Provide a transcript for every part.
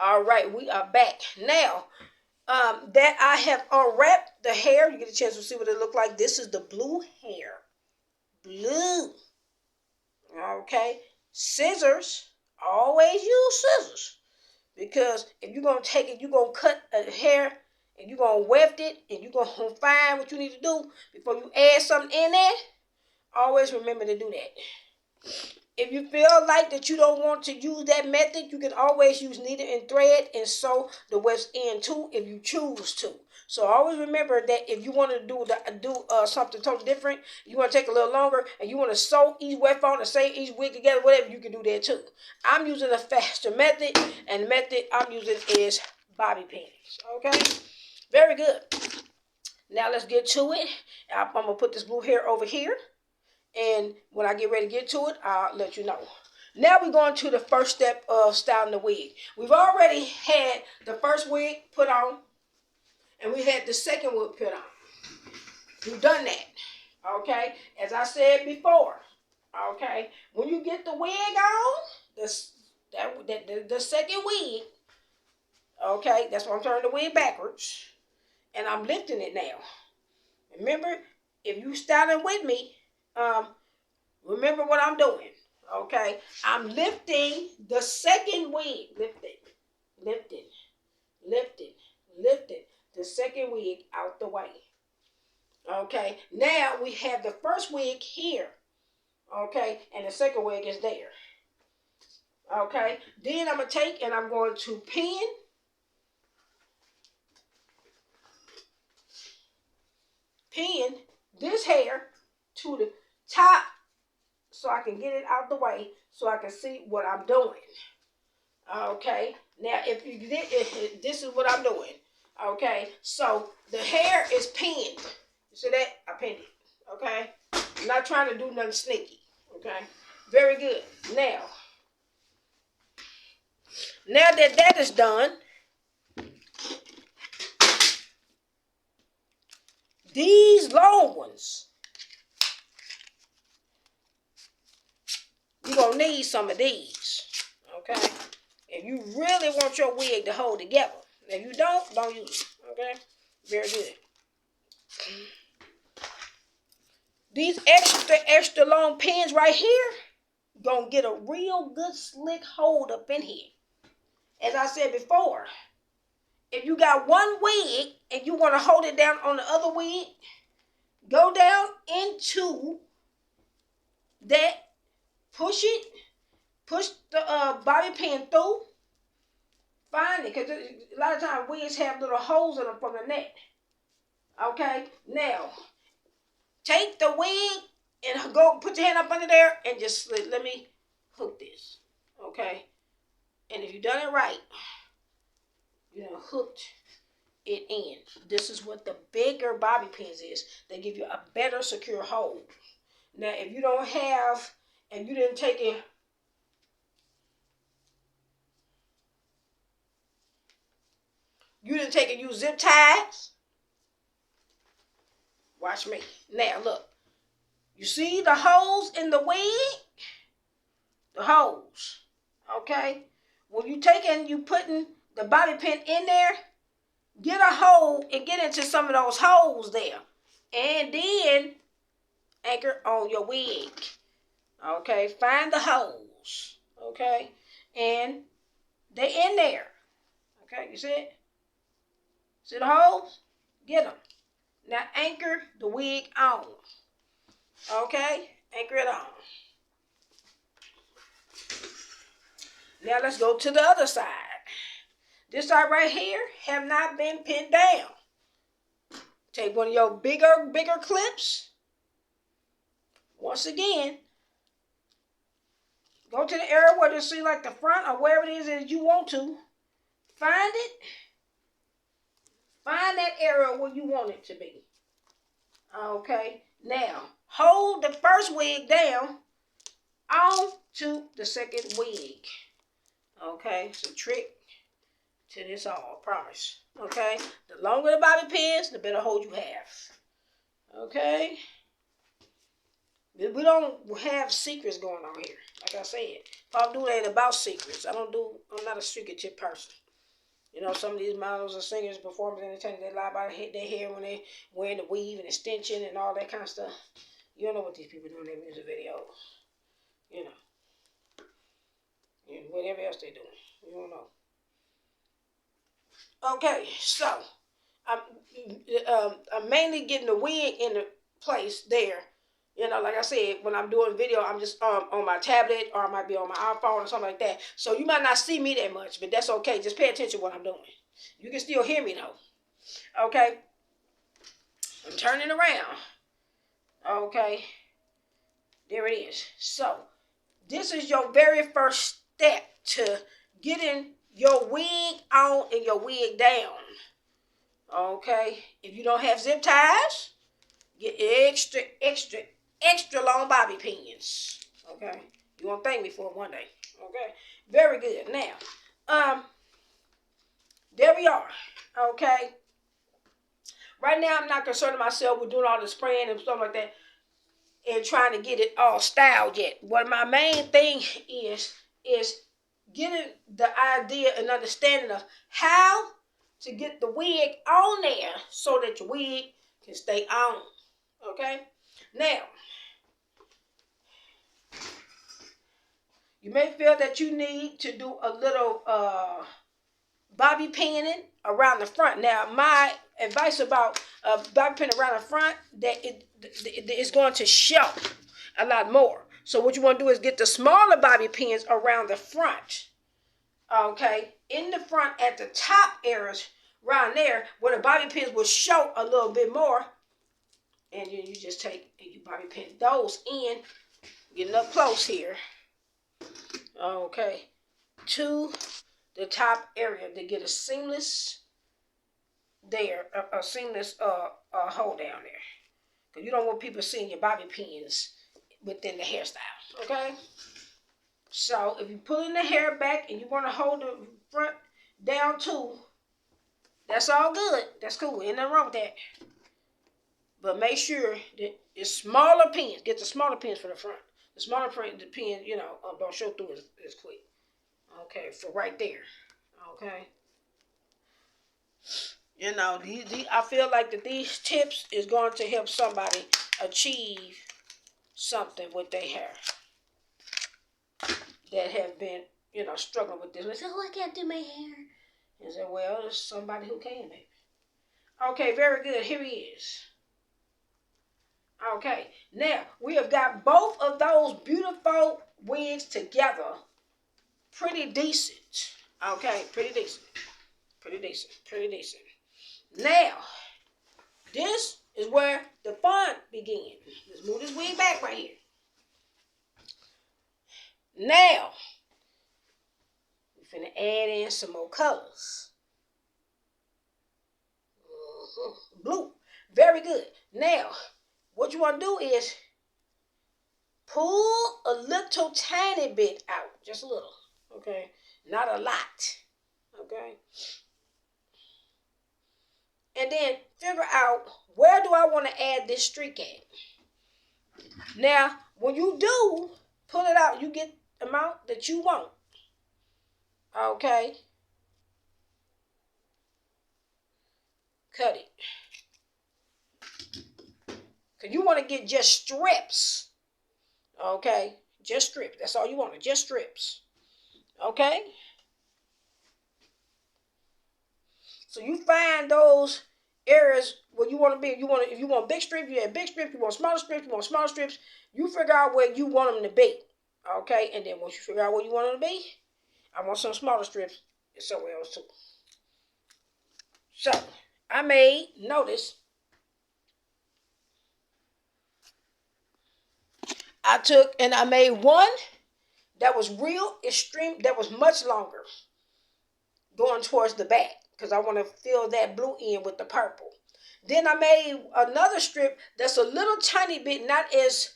All right, we are back. Now, that I have unwrapped the hair. You get a chance to see what it look like. This is the blue hair. Blue. Okay. Scissors. Always use scissors. Because if you're going to take it, you're going to cut a hair and you're going to weft it and you're going to find what you need to do before you add something in there. Always remember to do that. If you feel like that you don't want to use that method, you can always use needle and thread and sew the wefts in too if you choose to. So always remember that if you want to do something totally different, you want to take a little longer and you want to sew each weft on and sew each wig together, whatever, you can do that too. I'm using a faster method, and the method I'm using is bobby pins. Okay, very good. Now let's get to it. I'm gonna put this blue hair over here. And when I get ready to get to it, I'll let you know. Now we're going to the first step of styling the wig. We've already had the first wig put on, and we had the second wig put on. We've done that, okay? As I said before, okay? When you get the wig on, the second wig, okay? That's why I'm turning the wig backwards, and I'm lifting it now. Remember, if you styling with me, remember what I'm doing, okay? I'm lifting the second wig, lifting the second wig out the way, okay? Now we have the first wig here, okay? And the second wig is there, okay? Then I'm going to take and I'm going to pin this hair to the top so I can get it out the way so I can see what I'm doing. Okay, now if you did, this is what I'm doing. Okay, so the hair is pinned. You see that? I pinned it. Okay, I'm not trying to do nothing sneaky. Okay, very good. Now that that is done, these long ones, you're going to need some of these, okay? If you really want your wig to hold together. If you don't use it, okay? Very good. These extra long pins right here, going to get a real good slick hold up in here. As I said before, if you got one wig and you want to hold it down on the other wig, go down into that, push the bobby pin through, find it, because a lot of times wigs have little holes in them from the neck. Okay, now take the wig and go put your hand up under there and just let me hook this. Okay, and if you done it right, you know, hooked it in. This is what the bigger bobby pins is. They give you a better secure hold. Now, if you don't have, and you didn't take it, and use zip ties, watch me. Now, look. You see the holes in the wig? The holes. Okay? When you taking, you putting the bobby pin in there, get a hole and get into some of those holes there. And then anchor on your wig. Okay? Find the holes. Okay? And they in there. Okay? You see it? See the holes? Get them. Now anchor the wig on. Okay? Anchor it on. Now let's go to the other side. This side right here have not been pinned down. Take one of your bigger clips. Once again, go to the area where you see like the front or wherever it is that you want to. Find it. Find that area where you want it to be. Okay. Now, hold the first wig down on to the second wig. Okay. It's a trick to this all, I promise. Okay. The longer the bobby pins, the better hold you have. Okay. We don't have secrets going on here. Like I said, if I'm doing it about secrets, I'm not a secretive person. You know, some of these models or singers, performers, entertainers, they lie about their hair when they wearing the weave and extension and all that kind of stuff. You don't know what these people do in their music videos. You know, and whatever else they do. You don't know. Okay, so I'm mainly getting the wig in the place there. You know, like I said, when I'm doing video, I'm just on my tablet or I might be on my iPhone or something like that. So you might not see me that much, but that's okay. Just pay attention to what I'm doing. You can still hear me though. Okay, I'm turning around. Okay, there it is. So this is your very first step to getting your wig on and your wig down. Okay, if you don't have zip ties, get extra long bobby pins. Okay, you won't thank me for it one day. Okay, very good. Now, there we are. Okay, right now I'm not concerning myself with doing all the spraying and stuff like that and trying to get it all styled yet. What my main thing is getting the idea and understanding of how to get the wig on there so that your wig can stay on. Okay? Now, you may feel that you need to do a little bobby pinning around the front. Now, my advice about bobby pinning around the front, that it is going to show a lot more. So what you want to do is get the smaller bobby pins around the front. Okay, in the front at the top areas around there where the bobby pins will show a little bit more. And then you just take and you bobby pin those in, getting up close here. Okay, to the top area to get a seamless there, a seamless hold down there. Because you don't want people seeing your bobby pins within the hairstyle. Okay? So if you're pulling the hair back and you want to hold the front down too, that's all good. That's cool. Ain't nothing wrong with that. But make sure that it's smaller pins. Get the smaller pins for the front. The smaller pins, you know, don't show through as quick. Okay, for right there. Okay. You know, I feel like that these tips is going to help somebody achieve something with their hair that have been, you know, struggling with this. They say, oh, I can't do my hair. And say, well, there's somebody who can, maybe. Okay, very good. Here he is. Okay, now we have got both of those beautiful wigs together. Pretty decent. Okay, pretty decent. Pretty decent. Pretty decent. Now, this is where the fun begins. Let's move this wig back right here. Now, we're finna add in some more colors. Blue. Very good. Now, what you want to do is pull a little tiny bit out. Just a little. Okay? Not a lot. Okay? And then figure out, where do I want to add this streak at? Now, when you do pull it out, you get the amount that you want. Okay? Cut it. Because you want to get just strips. Okay? Just strips. That's all you want. Just strips. Okay? So you find those areas where you want to be. If you want big strips, you have big strips. You want smaller strips, you want smaller strips. You figure out where you want them to be. Okay? And then once you figure out where you want them to be, I want some smaller strips somewhere else too. So, I made, notice, I took and I made one that was real extreme, that was much longer, going towards the back, because I want to fill that blue in with the purple. Then I made another strip that's a little tiny bit, not as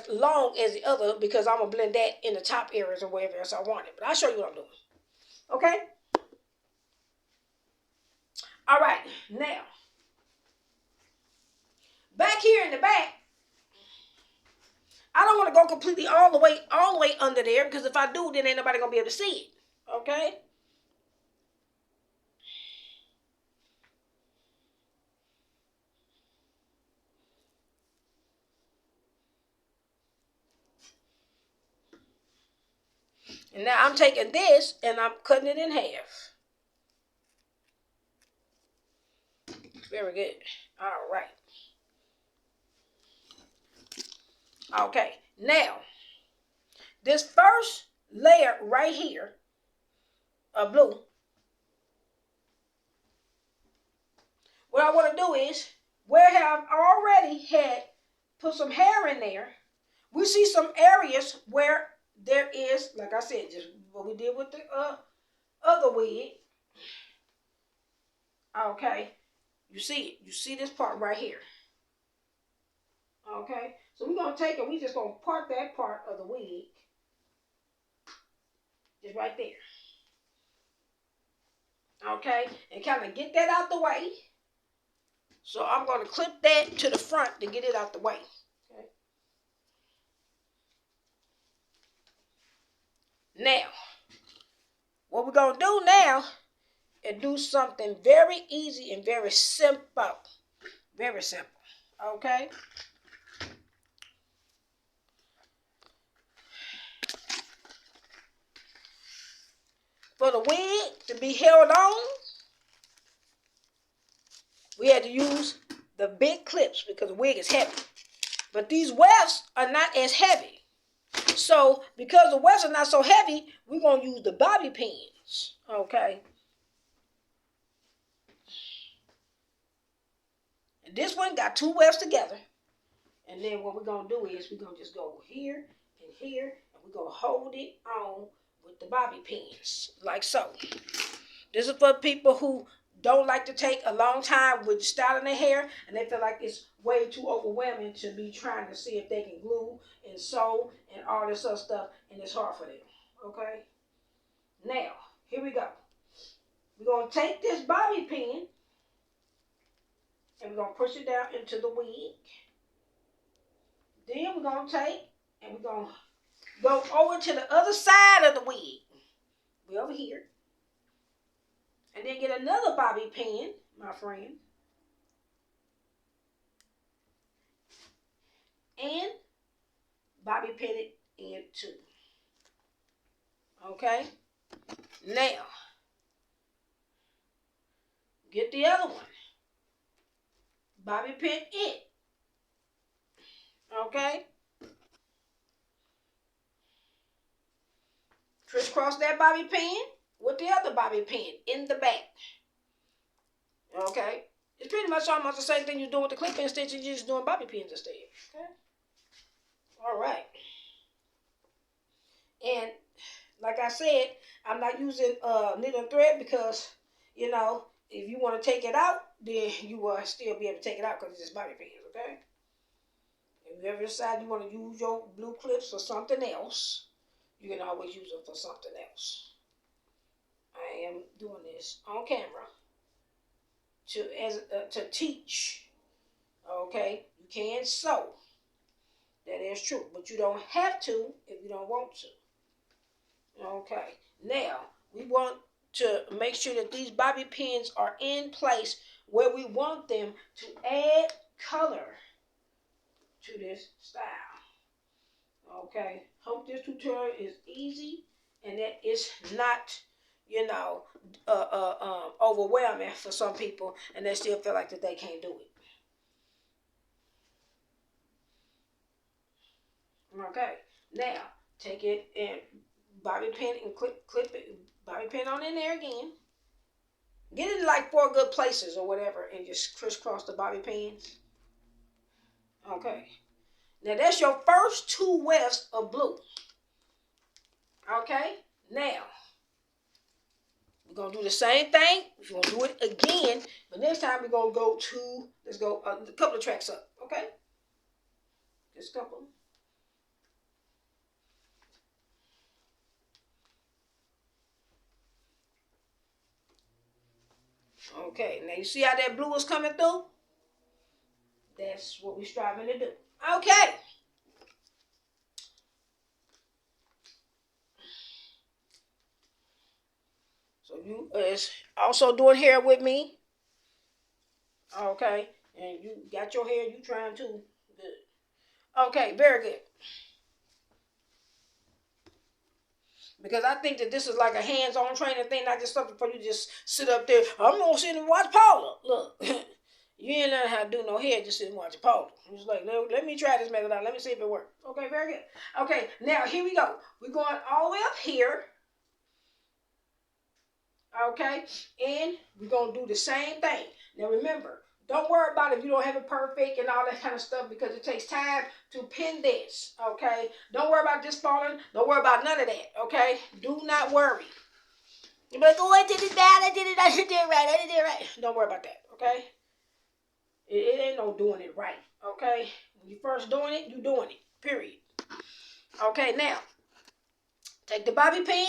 long as the other, because I'm going to blend that in the top areas or wherever else I want it. But I'll show you what I'm doing. Okay? All right. Now, back here in the back, I don't want to go completely all the way under there, because if I do, then ain't nobody going to be able to see it. Okay? And now I'm taking this and I'm cutting it in half. Very good. All right. Okay. Now, this first layer right here of blue, what I want to do is, where I've already had put some hair in there, we see some areas where there is, like I said, just what we did with the other wig. Okay, you see it. You see this part right here. Okay, so we're gonna take it. We just gonna part that part of the wig, just right there. Okay, and kind of get that out the way. So I'm gonna clip that to the front to get it out the way. Okay. Now, what we're gonna do now is do something very easy and very simple. Very simple. Okay. For the wig to be held on, we had to use the big clips because the wig is heavy. But these wefts are not as heavy. So because the wefts are not so heavy, we're going to use the bobby pins. Okay. And this one got two wefts together. And then what we're going to do is we're going to just go here and here. And we're going to hold it on with the bobby pins. Like so. This is for people who don't like to take a long time with styling their hair, and they feel like it's way too overwhelming to be trying to see if they can glue and sew and all this other stuff, and it's hard for them. Okay? Now, here we go. We're going to take this bobby pin, and we're going to push it down into the wig. Then we're going to take, and we're going to go over to the other side of the wig. We're over here. And then get another bobby pin, my friend. And bobby pin it in too. Okay? Now, get the other one. Bobby pin it. Okay? Crisscross that bobby pin with the other bobby pin in the back. Okay? It's pretty much almost the same thing you're doing with the clip-in stitch, you're just doing bobby pins instead. Okay? All right. And like I said, I'm not using needle and thread because, you know, if you want to take it out, then you will still be able to take it out because it's just bobby pins, okay? If you ever decide you want to use your blue clips for something else, you can always use them for something else. I am doing this on camera to teach, okay? You can sew. That is true, but you don't have to if you don't want to. Okay, now we want to make sure that these bobby pins are in place where we want them to add color to this style. Okay, hope this tutorial is easy and that it's not, you know, overwhelming for some people and they still feel like that they can't do it. Okay, now take it and bobby pin and clip it, bobby pin on in there again. Get it in like 4 good places or whatever and just crisscross the bobby pins. Okay. Now that's your first 2 wefts of blue. Okay. Now, we're going to do the same thing. We're going to do it again. But next time we're going to go to, let's go a couple of tracks up. Okay. Just a couple. Okay, now you see how that blue is coming through? That's what we're striving to do. Okay. So you is also doing hair with me. Okay. And you got your hair, you trying too. Good. Okay, very good. Because I think that this is like a hands-on training thing, not just something for you to just sit up there. I'm going to sit and watch Paula. Look, you ain't learning how to do no hair, just sit and watch Paula. Just like, let me try this method out. Let me see if it works. Okay, very good. Okay, now here we go. We're going all the way up here. Okay, and we're going to do the same thing. Now remember, don't worry about if you don't have it perfect and all that kind of stuff because it takes time to pin this, okay? Don't worry about this falling. Don't worry about none of that, okay? Do not worry. You're like, oh, I did it bad. I did it right. Don't worry about that, okay? It ain't no doing it right, okay? When you first doing it, you doing it, period. Okay, now, take the bobby pin,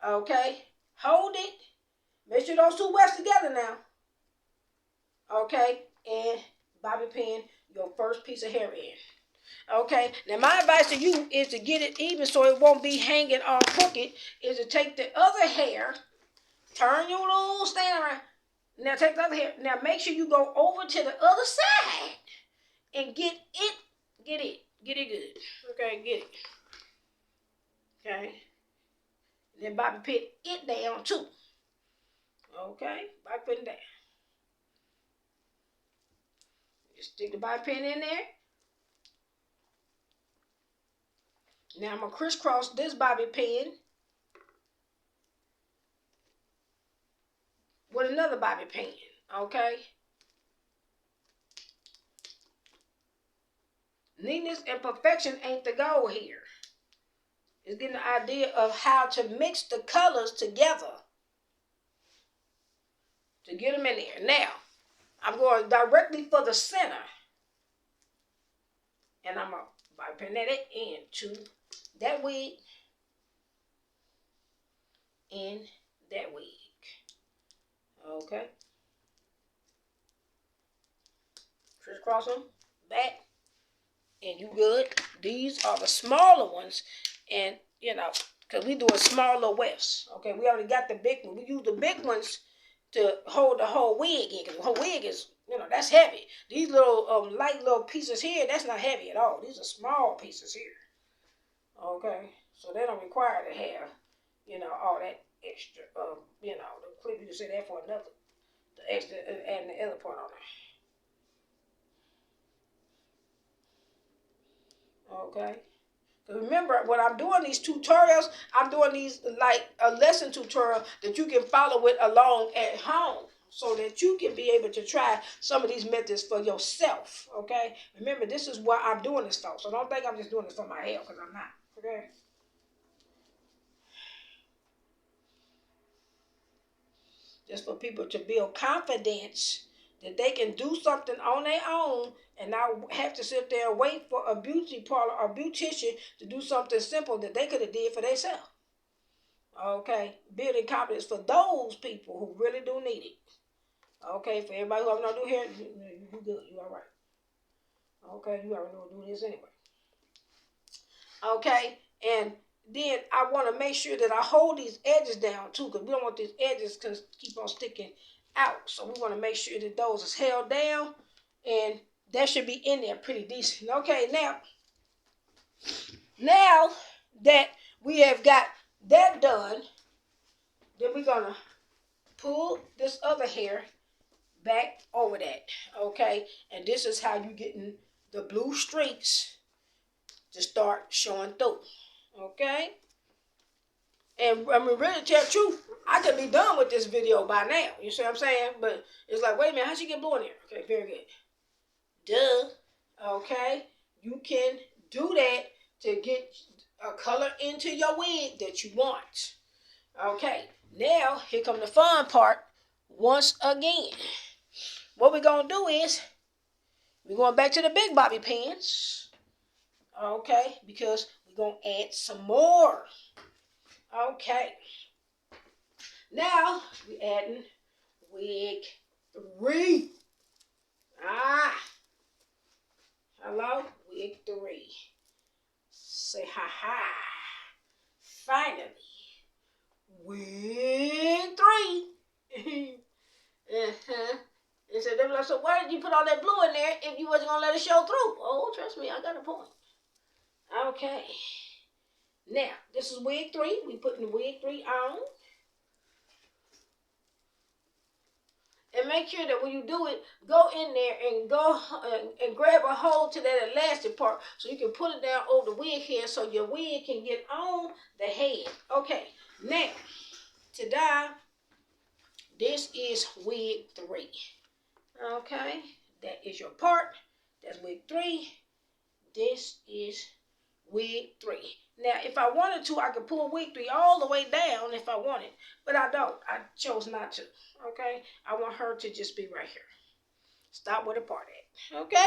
okay? Hold it. Make sure those two wefts together now. Okay, and bobby pin your first piece of hair in. Okay, now my advice to you is to get it even so it won't be hanging all crooked, is to take the other hair, turn your little stand around. Now take the other hair. Now make sure you go over to the other side and get it good. Okay, get it. Okay, then bobby pin it down too. Okay, bobby pin it down. Just stick the bobby pin in there. Now I'm going to crisscross this bobby pin with another bobby pin, okay? Neatness and perfection ain't the goal here. It's getting the idea of how to mix the colors together to get them in there. Now, I'm going directly for the center. And I'm going to bobby pin that into that wig and that wig. Okay. Crisscross them back. And you good. These are the smaller ones. And, you know, because we doing smaller wefts. Okay, we already got the big one. We use the big ones to hold the whole wig in. Because the whole wig is, you know, that's heavy. These little light little pieces here, that's not heavy at all. These are small pieces here. Okay, so they don't require to have, you know, all that extra, you know, the clip you can say that for another, the extra, and the other part on there. Okay, so remember, when I'm doing these tutorials, I'm doing these like a lesson tutorial that you can follow with along at home, so that you can be able to try some of these methods for yourself. Okay, remember, this is what I'm doing this for, so don't think I'm just doing this for my hair, because I'm not. Okay. Just for people to build confidence that they can do something on their own and not have to sit there and wait for a beauty parlor or beautician to do something simple that they could have did for themselves. Okay, building confidence for those people who really do need it. Okay, for everybody who have not do hair, you good, you all right. Okay, you already know what to do this anyway. Okay, and then I want to make sure that I hold these edges down too, because we don't want these edges to keep on sticking out. So we want to make sure that those is held down, and that should be in there pretty decent. Okay, now that we have got that done, then we're going to pull this other hair back over that. Okay, and this is how you're getting the blue streaks to start showing through. Okay, and I mean, really tell the truth, I could be done with this video by now. You see what I'm saying? But it's like, wait a minute, how'd she get blue in here? Okay, very good. Duh. Okay, you can do that to get a color into your wig that you want. Okay, now here come the fun part. Once again, what we're gonna do is we're going back to the big bobby pins. Okay, because we're going to add some more. Okay. Now, we're adding wig 3. Hello? Wig 3. Say ha. Finally. Wig 3. And so they were like, so why did you put all that blue in there if you wasn't going to let it show through? Oh, trust me, I got a point. Okay. Now, this is wig 3. We putting wig 3 on. And make sure that when you do it, go in there and go and grab a hold to that elastic part so you can pull it down over the wig head so your wig can get on the head. Okay, now, ta-da, this is wig 3. Okay, that is your part. That's wig 3. This is wig 3. Now, if I wanted to, I could pull wig 3 all the way down if I wanted, but I don't. I chose not to. Okay, I want her to just be right here. Stop where the part at. Okay,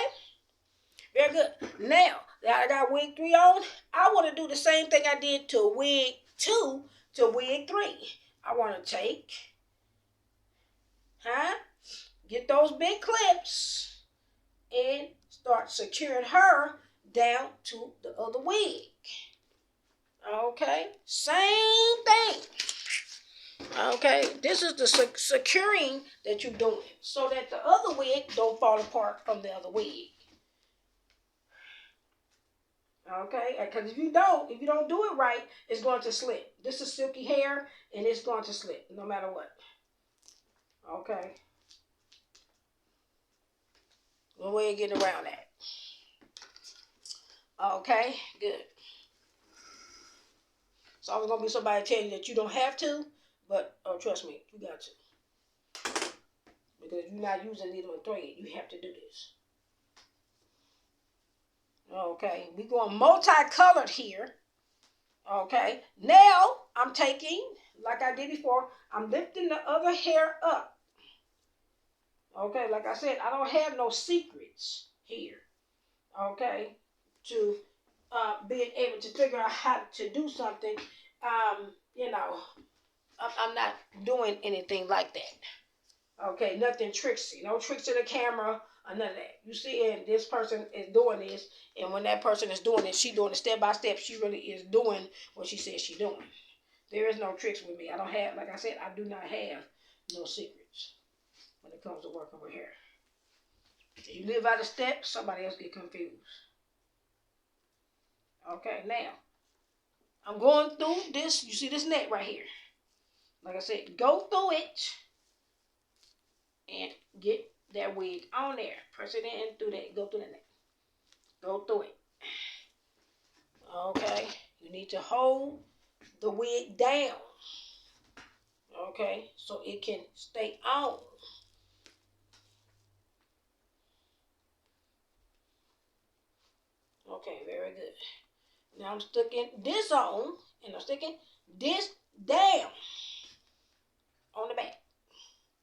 very good. Now that I got wig 3 on, I want to do the same thing I did to wig 2 to wig 3. I want to take, get those big clips and start securing her down to the other wig. Okay, same thing. Okay, this is the securing that you're doing so that the other wig don't fall apart from the other wig. Okay, because if you don't do it right, it's going to slip. This is silky hair and it's going to slip no matter what. Okay. One way of getting around that. Okay, good. It's always going to be somebody tell you that you don't have to, but trust me, you got to. Because if you're not using needle and thread, you have to do this. Okay, we're going multicolored here. Okay, now I'm taking, like I did before, I'm lifting the other hair up. Okay, like I said, I don't have no secrets here. Okay, to being able to figure out how to do something. I'm not doing anything like that. Okay, nothing tricksy. No tricks to the camera or none of that. You see, and this person is doing this, and when that person is doing it, she doing it step by step. She really is doing what she says she's doing. There is no tricks with me. I don't have, like I said, I do not have no secrets when it comes to working with hair. If you live out of steps, somebody else get confused. Okay, now, I'm going through this. You see this net right here. Like I said, go through it and get that wig on there. Press it in through that. Go through the net. Go through it. Okay, you need to hold the wig down. Okay, so it can stay on. Okay, very good. Now I'm sticking this on, and I'm sticking this down on the back.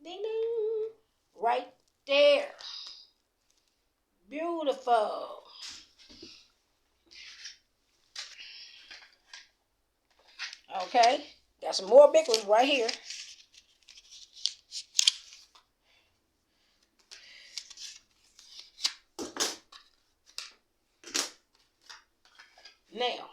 Ding, ding. Right there. Beautiful. Okay, got some more big ones right here. Now,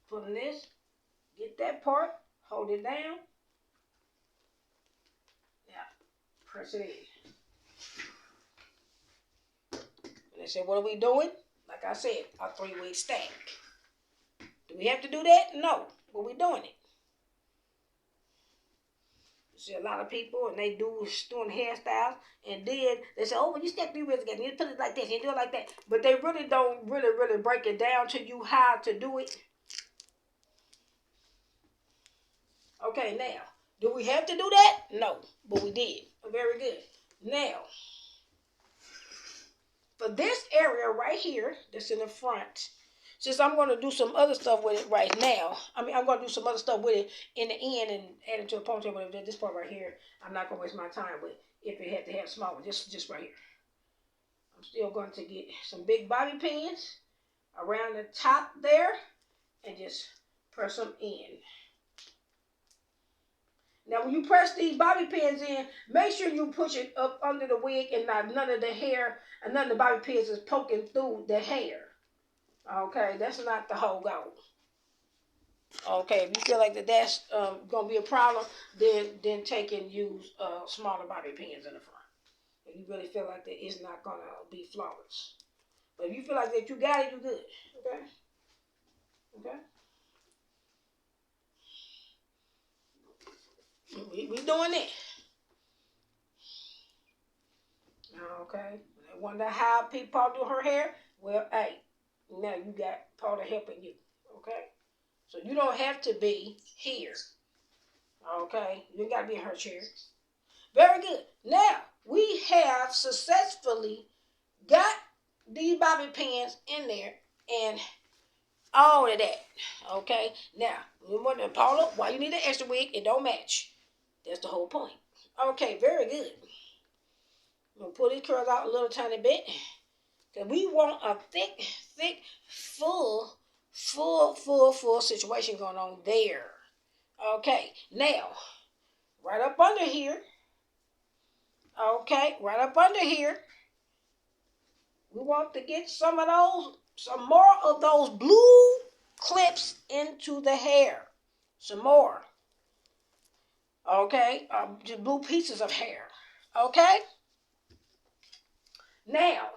pulling this, get that part, hold it down. Now, press it in. And they said, what are we doing? Like I said, a 3-wig stack. Do we have to do that? No, but we're doing it. See a lot of people and they doing hairstyles and then they say, oh, when you stack 3 wigs together, you put it like this, you do it like that. But they really don't really break it down to you how to do it. Okay, now, do we have to do that? No, but we did. Very good. Now, for this area right here, that's in the front, since I'm going to do some other stuff with it right now, I'm going to do some other stuff with it in the end and add it to a ponytail, but this part right here, I'm not going to waste my time with if it had to have small one, just right here. I'm still going to get some big bobby pins around the top there and just press them in. Now, when you press these bobby pins in, make sure you push it up under the wig and not none of the hair and none of the bobby pins is poking through the hair. Okay, that's not the whole goal. Okay, if you feel like that's going to be a problem, then take and use smaller bobby pins in the front. If you really feel like that it's not gonna be flawless. But if you feel like that you got it, you good. Okay? Okay? We doing it. Okay? I wonder how Paula do her hair. Well, hey, now you got Paula helping you. Okay? So you don't have to be here. Okay? You ain't got to be in her chair. Very good. Now, we have successfully got these bobby pins in there and all of that. Okay? Now, remember, Paula, why you need an extra wig? It don't match. That's the whole point. Okay, very good. I'm going to pull these curls out a little tiny bit. Because we want a thick, full situation going on there. Okay, now, right up under here. Okay, right up under here. We want to get some more of those blue clips into the hair. Some more. Okay, just blue pieces of hair. Okay? Now,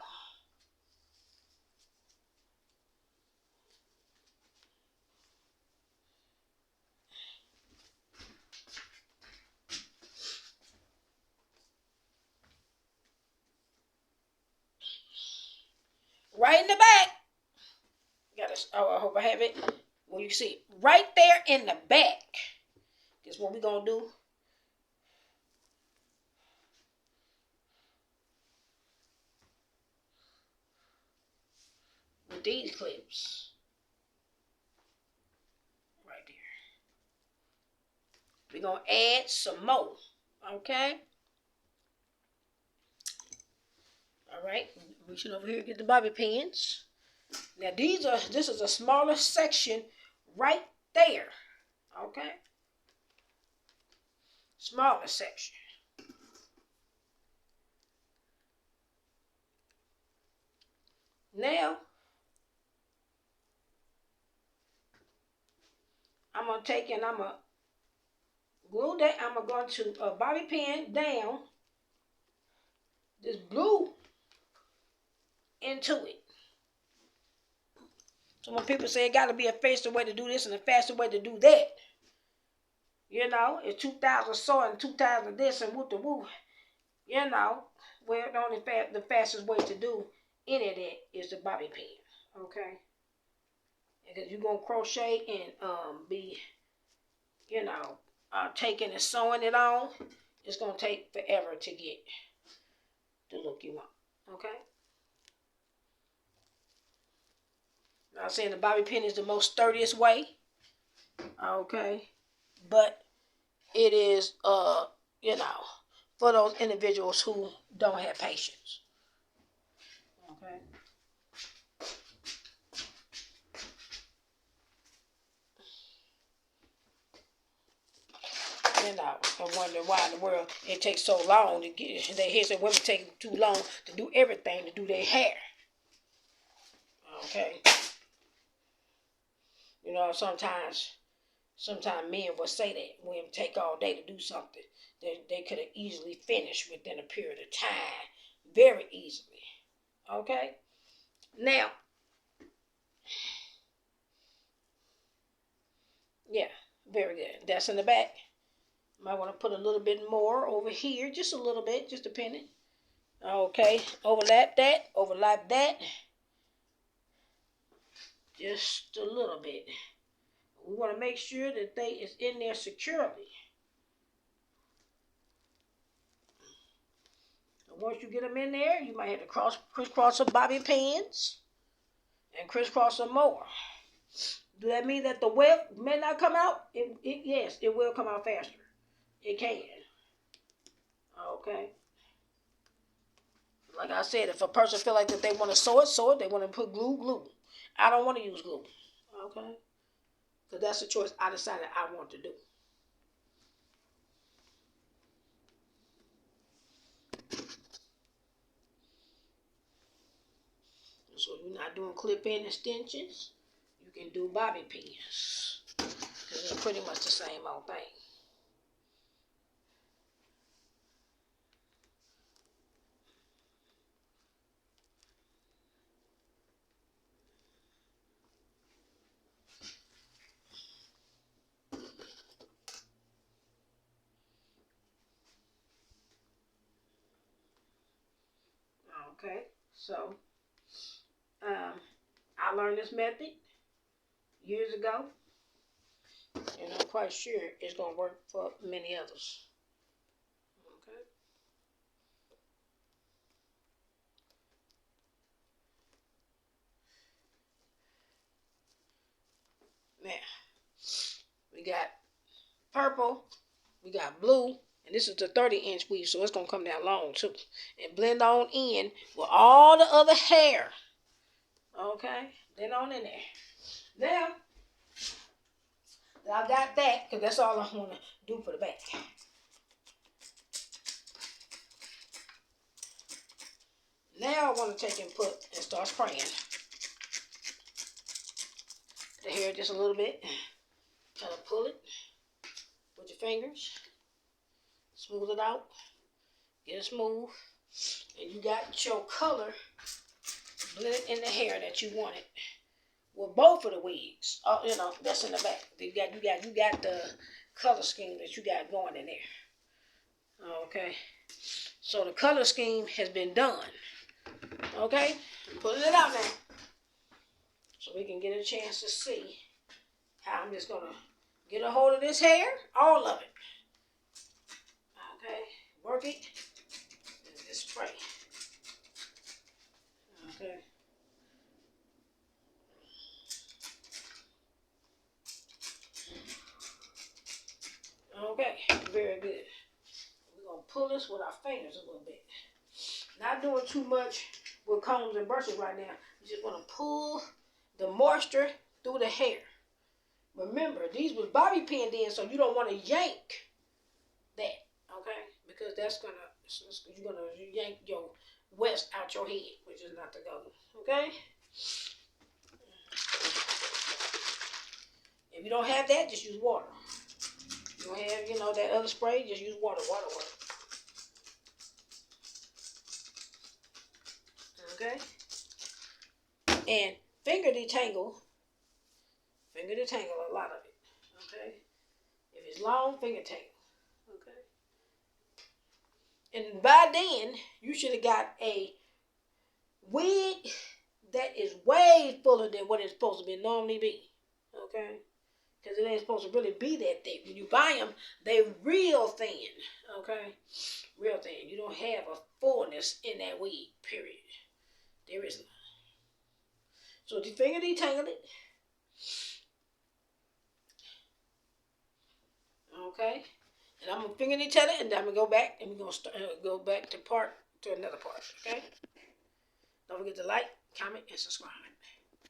right in the back. I hope I have it. Well, you see, right there in the back. Guess what we're going to do? With these clips. Right there. We're going to add some more. Okay? All right. Reaching over here, get the bobby pins. Now, this is a smaller section right there. Okay? Smaller section. Now, I'm going to take and I'm going to glue that. I'm going to bobby pin down this blue into it. So when people say it got to be a faster way to do this and a faster way to do that, you know, it's 2,000 so and 2,000 this and whoop the woo, you know, well, the fastest way to do any of that is the bobby pin, okay? Because you're going to crochet and be, you know, taking and sewing it on, it's going to take forever to get the look you want, okay? I'm saying the bobby pin is the most sturdiest way, okay? But it is, you know, for those individuals who don't have patience, okay? You know, I wonder why in the world it takes so long to get. They hear some women taking too long to do everything, to do their hair. Okay. You know, sometimes men will say that women take all day to do something that they could have easily finished within a period of time, very easily. Okay. Now, yeah, very good. That's in the back. Might want to put a little bit more over here, just a little bit, just depending. Okay, overlap that, just a little bit. We want to make sure that they is in there securely. And once you get them in there, you might have to crisscross some bobby pins and crisscross some more. Do that mean that the web may not come out? Yes, it will come out faster. It can. Okay. Like I said, if a person feel like that they want to sew it. They want to put glue. I don't want to use glue. Okay. Because that's the choice I decided I want to do. So you're not doing clip-in extensions. You can do bobby pins. Because it's pretty much the same old thing. Okay, so I learned this method years ago, and I'm quite sure it's gonna work for many others. Okay. Now we got purple, we got blue, and this is the 30-inch weave, so it's gonna come down long too, and blend on in with all the other hair. Okay, blend on in there. Now I got that, because that's all I want to do for the back. Now I want to take and start spraying the hair just a little bit. Kind of pull it with your fingers. Smooth it out. Get it smooth. And you got your color blended in the hair that you wanted. With both of the wigs. You know, that's in the back. You got the color scheme that you got going in there. Okay. So the color scheme has been done. Okay, pulling it out now, so we can get a chance to see how I'm just gonna get a hold of this hair, all of it. Okay, work it and just spray. Okay. Okay, very good. We're gonna pull this with our fingers a little bit. Not doing too much with combs and brushes right now. You just want to pull the moisture through the hair. Remember, these was bobby pinned in, so you don't want to yank that, okay? Because you're gonna yank your west out your head, which is not the goal, okay? If you don't have that, just use water. You don't have, that other spray, just use water. Okay? And finger detangle a lot of it. Okay? If it's long, finger tangle. Okay? And by then, you should have got a wig that is way fuller than what it's supposed to normally be. Okay? Because it ain't supposed to really be that thick. When you buy them, they're real thin. Okay? Real thin. You don't have a fullness in that wig, period. There is none. So the finger detangle it. Okay? And I'm going to finger detangle it, and then I'm going to go back, and we're going to go back to another part. Okay? Don't forget to like, comment, and subscribe.